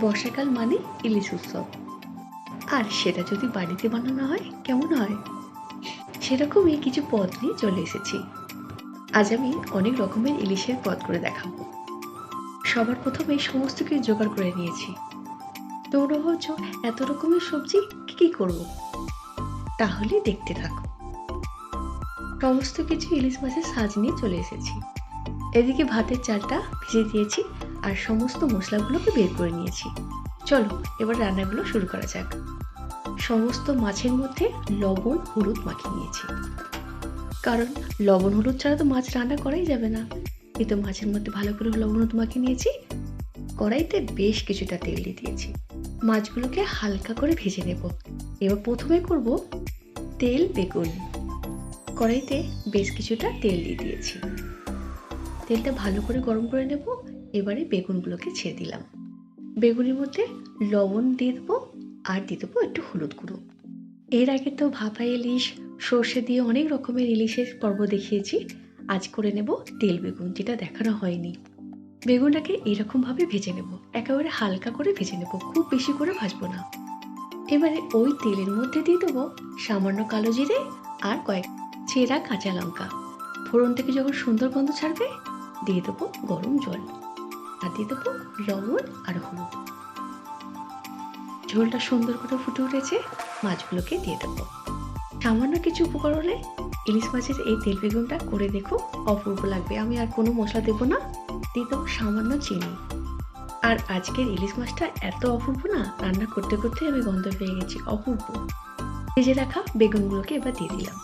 বর্ষাকাল মানে ইলিশ উৎসব। আর সেটা যদি বাড়িতে বানানো হয় কেমন হয়? সেরকমই কিছু পদ নিয়ে চলে এসেছি। আজ আমি অনেক রকমের ইলিশের পদ করে দেখাবো। সবার প্রথমে সমস্ত কিছু জোগাড় করে নিয়েছি। তোমরা ভাবছো এত রকমের সবজি কি করব? তাহলে দেখতে থাকো। সমস্ত কিছু ইলিশ মাছের সাজ নিয়ে চলে এসেছি। এদিকে ভাতের চালটা ভিজিয়ে দিয়েছি আর সমস্ত মশলাগুলোকে বের করে নিয়েছি। চলো এবার রান্নাগুলো শুরু করা যাক। সমস্ত মাছের মধ্যে লবণ হলুদ মাখিয়ে নিয়েছি, কারণ লবণ হলুদ ছাড়া তো মাছ রান্না করাই যাবে না। এই তো মাছের মধ্যে ভালো করে লবণ হলুদ মাখিয়ে নিয়েছি। কড়াইতে বেশ কিছুটা তেল দিয়ে দিয়েছি। মাছগুলোকে হালকা করে ভেজে নেব। এবার প্রথমে করব তেল বেগুন। কড়াইতে বেশ কিছুটা তেল দিয়ে দিয়েছি। তেলটা ভালো করে গরম করে নেব। এবারে বেগুনগুলোকে ছেড়ে দিলাম। বেগুনের মধ্যে লবণ দিয়ে দেবো আর দিয়ে দেবো একটু হলুদ গুঁড়ো। এর আগে তো ভাপা ইলিশ, সর্ষে দিয়ে অনেক রকমের ইলিশের পর্ব দেখিয়েছি। আজ করে নেব তেল বেগুন, যেটা দেখানো হয়নি। বেগুনটাকে এরকমভাবে ভেজে নেব, একেবারে হালকা করে ভেজে নেব, খুব বেশি করে ভাজবো না। এবারে ওই তেলের মধ্যে দিয়ে দেবো সামান্য কালো জিরে আর কয়েক চেরা কাঁচা লঙ্কা। ফোড়ন থেকে যখন সুন্দর গন্ধ ছাড়বে দিয়ে দেবো গরম জল আর দিয়ে দেবো লবণ আর হলুদ। ঝোলটা সুন্দর করে ফুটে উঠেছে, মাছগুলোকে দিয়ে দেবো। সামান্য কিছু উপকরণে ইলিশ মাছের এই তেল বেগুনটা করে দেখো, অপূর্ব লাগবে। আমি আর কোনো মশলা দেবো না, দিয়ে দেবো সামান্য চিনি। আর আজকের ইলিশ মাছটা এত অপূর্ব না, রান্না করতে করতে আমি গন্ধ পেয়ে গেছি, অপূর্ব। ভেজে রাখা বেগুনগুলোকে এবার দিয়ে দিলাম।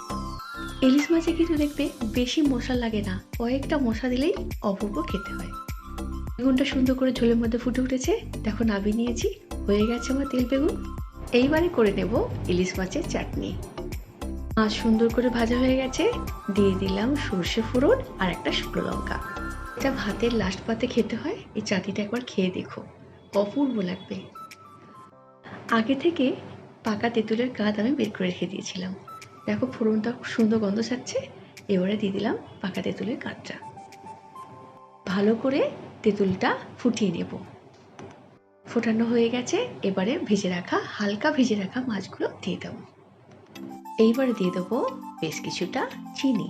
ইলিশ মাছে কিন্তু দেখবে বেশি মশলা লাগে না, কয়েকটা মশলা দিলেই অপূর্ব খেতে হয়। বেগুনটা সুন্দর করে ঝোলের মধ্যে ফুটে উঠেছে, দেখো নামিয়ে নিয়েছি। হয়ে গেছে আমার তেল বেগুন। এইবারে করে নেব ইলিশ মাছের চাটনি। মাছ সুন্দর করে ভাজা হয়ে গেছে, দিয়ে দিলাম সর্ষে ফোড়ন আর একটা শুকনো লঙ্কা। এটা ভাতের লাস্ট পাতে খেতে হয়। এই চাটনিটা একবার খেয়ে দেখো, অপূর্ব লাগবে। আগে থেকে পাকা তেঁতুলের গাছ আমি বের করে রেখে দিয়েছিলাম। দেখো ফোড়নটা খুব সুন্দর গন্ধ ছাড়ছে। এবারে দিয়ে দিলাম পাকা তেঁতুলের গাছটা। ভালো করে তেঁতুলটা ফুটিয়ে নেব। ফোটানো হয়ে গেছে, এবারে হালকা ভেজে রাখা মাছগুলো দিয়ে দেবো। এইবারে দিয়ে দেবো বেশ কিছুটা চিনি।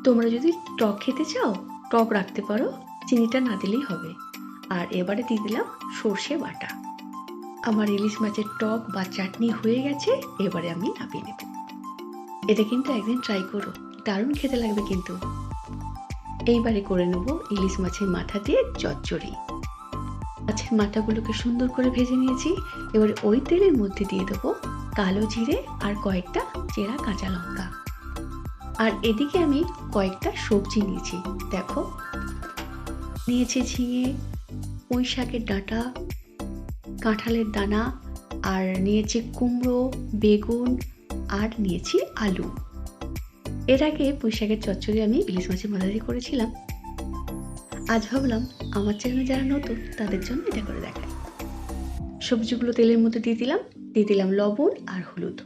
তোমরা যদি টক খেতে চাও টক রাখতে পারো, চিনিটা না দিলেই হবে। আর এবারে দিয়ে দিলাম সর্ষে বাটা। আমার ইলিশ মাছের টক বা চাটনি হয়ে গেছে, এবারে আমি নামিয়ে নেব। এটা কিন্তু একদিন ট্রাই করো, দারুণ খেতে লাগবে কিন্তু। এইবারে করে নেব ইলিশ মাছের মাথা দিয়ে চচ্চড়ি। মাছের মাথাগুলোকে সুন্দর করে ভেজে নিয়েছি। এবারে ওই তেলের মধ্যে দিয়ে দেবো কালো জিরে আর কয়েকটা চেরা কাঁচা লঙ্কা। আর এদিকে আমি কয়েকটা সবজি নিয়েছি। দেখো, নিয়েছি ঝিঙে, পুঁই শাকের ডাঁটা, কাঁঠালের দানা, আর নিয়েছি কুমড়ো, বেগুন, আর নিয়েছি আলু। এর আগে পুঁই শাকের চচ্চড়ি আমি ইলিশ মাছের মাথা দিয়ে করেছিলাম। আজ ভাবলাম আমার চ্যানেলে যারা নতুন তাদের জন্য এটা করে দেখাই। সবজিগুলো তেলের মধ্যে দিয়ে দিলাম লবণ আর হলুদ।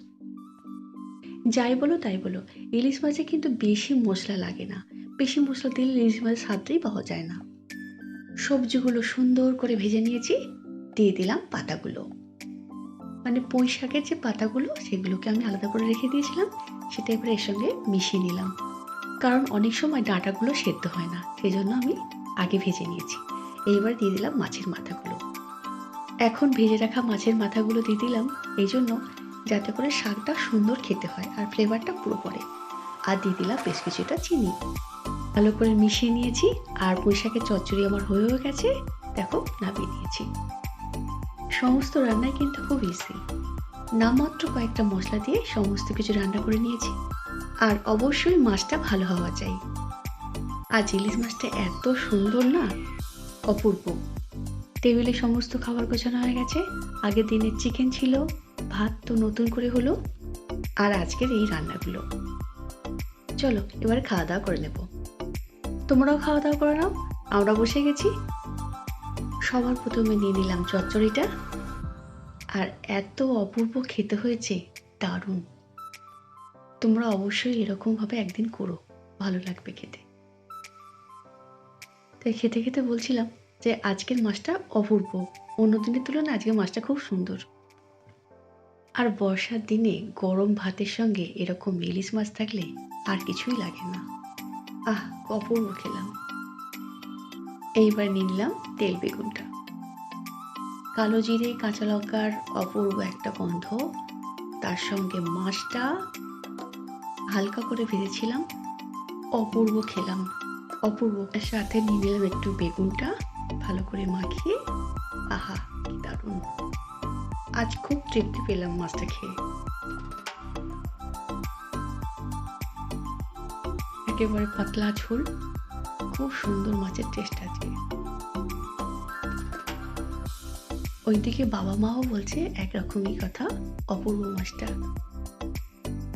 যাই বলো তাই বলো, ইলিশ মাছে কিন্তু বেশি মশলা লাগে না। বেশি মশলা দিলে ইলিশ মাছের স্বাদটাই পাওয়া যায় না। সবজিগুলো সুন্দর করে ভেজে নিয়েছি, দিয়ে দিলাম পাতাগুলো। মানে পুঁই শাকের যে পাতাগুলো সেগুলোকে আমি আলাদা করে রেখে দিয়েছিলাম, সেটা এবার এর সঙ্গে মিশিয়ে নিলাম। কারণ অনেক সময় ডাঁটাগুলো সেদ্ধ হয় না, সেই জন্য আমি আগে ভেজে নিয়েছি। এইবার দিয়ে দিলাম মাছের মাথাগুলো। এখন ভেজে রাখা মাছের মাথাগুলো দিয়ে দিলাম এই জন্য যাতে করে শাকটা সুন্দর খেতে হয় আর ফ্লেভারটা পুরো পড়ে। আর দিয়ে দিলাম বেশ কিছুটা চিনি। ভালো করে মিশিয়ে নিয়েছি। আর পুঁই শাকের চচ্চড়ি আমার হয়েও গেছে, দেখো নামিয়ে নিয়েছি। সমস্ত রান্নাই কিন্তু খুব ইজি। নামমাত্র কয়েকটা মশলা দিয়ে সমস্ত কিছু রান্না করে নিয়েছি। আর অবশ্যই মাছটা ভালো হওয়া চাই। আজ ইলিশ মাছটা এত সুন্দর না, অপূর্ব। টেবিলে সমস্ত খাবার গোছানো হয়ে গেছে। আগের দিনের চিকেন ছিল, ভাত তো নতুন করে হলো, আর আজকের এই রান্নাগুলো। চলো এবারে খাওয়া দাওয়া করে নেব। তোমরাও খাওয়া দাওয়া করে নাও, আমরা বসে গেছি। সবার প্রথমে নিয়ে নিলাম চচ্চড়িটা। আর এত অপূর্ব খেতে হয়েছে, দারুণ। তোমরা অবশ্যই এরকমভাবে একদিন করো, ভালো লাগবে খেতে। তাই খেতে খেতে বলছিলাম যে আজকের মাছটা অপূর্ব। অন্য দিনের তুলনায় আজকের মাছটা খুব সুন্দর। আর বর্ষার দিনে গরম ভাতের সঙ্গে এরকম ইলিশ মাছ থাকলে আর কিছুই লাগে না। আহ! অপূর্ব খেলাম। এইবার নিয়ে নিলাম তেল বেগুনটা। কালো জিরে, কাঁচা লঙ্কার অপূর্ব একটা গন্ধ। তার সঙ্গে মাছটা হালকা করে ভেজেছিলাম। অপূর্ব খেলাম। অপূর্ব। তার সাথে নিয়ে নিলাম একটু বেগুনটা ভালো করে মাখিয়ে। আহা! কি দারুণ! আজ খুব তৃপ্তি পেলাম মাছটা খেয়ে। একেবারে পাতলা ঝোল। খুব সুন্দর মাছের টেস্ট আজকে। ওইদিকে বাবা-মাও বলছে একরকমই কথা, অপূর্ব মাছটা।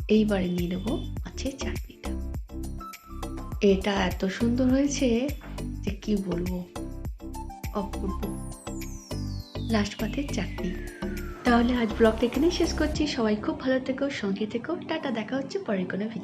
এইবারে নিয়ে নেব মাছের চাটনিটা। এটা এত সুন্দর হয়েছে যে কি বলবো, অপূর্ব। লাস্ট পাতের চাটনি। তাহলে আজ ব্লগটা এখানেই শেষ করছি। সবাই খুব ভালো থেকো, সঙ্গে থেকো। টাটা, দেখা হচ্ছে পরের কোনো ভিডিও।